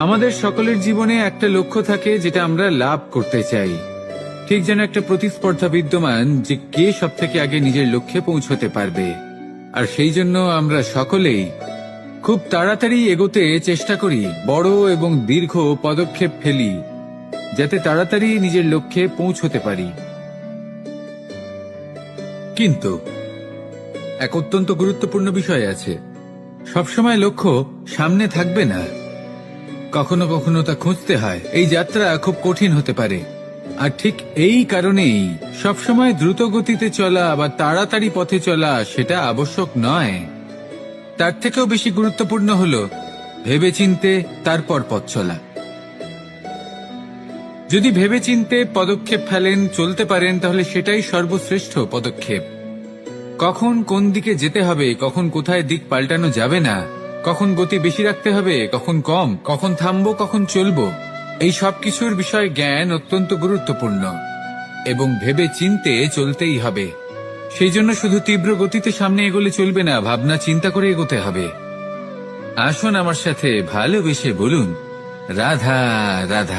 আমাদের সকলের জীবনে একটা লক্ষ্য থাকে যেটা আমরা লাভ করতে চাই। ঠিক যেন একটা প্রতিস্পর্ধা বিদ্যমান যে কে সব থেকে আগে নিজের লক্ষ্যে পৌঁছতে পারবে। আর সেই জন্য আমরা সকলেই খুব তাড়াতাড়ি এগোতে চেষ্টা করি, বড় এবং দীর্ঘ পদক্ষেপ ফেলি যাতে তাড়াতাড়ি নিজের লক্ষ্যে পৌঁছতে পারি। কিন্তু এক অত্যন্ত গুরুত্বপূর্ণ বিষয় আছে, সবসময় লক্ষ্য সামনে থাকবে না, কখনো কখনো তা খুঁজতে হয়। এই যাত্রা খুব কঠিন হতে পারে, আর ঠিক এই কারণেই সবসময় দ্রুত গতিতে চলা বা তাড়াতাড়ি পথে চলা সেটা আবশ্যক নয়। তার থেকেও বেশি গুরুত্বপূর্ণ হলো ভেবেচিন্তে তারপর পথ চলা। যদি ভেবেচিন্তে পদক্ষেপ ফেলেন, চলতে পারেন, তাহলে সেটাই সর্বশ্রেষ্ঠ পদক্ষেপ। কখন কোন দিকে যেতে হবে, কখন কোথায় দিক পাল্টানো যাবে না, কখন গতি বেশি রাখতে হবে, কখন কম, কখন থামবো, কখন চলবো, এই সব কিছুর বিষয়ে জ্ঞান অত্যন্ত গুরুত্বপূর্ণ এবং ভেবে চিন্তে চলতেই হবে। সেই জন্য শুধু তীব্র গতিতে সামনে এগোলে চলবে না, ভাবনা চিন্তা করে এগোতে হবে। আসুন আমার সাথে ভালোবেসে বলুন, রাধা রাধা।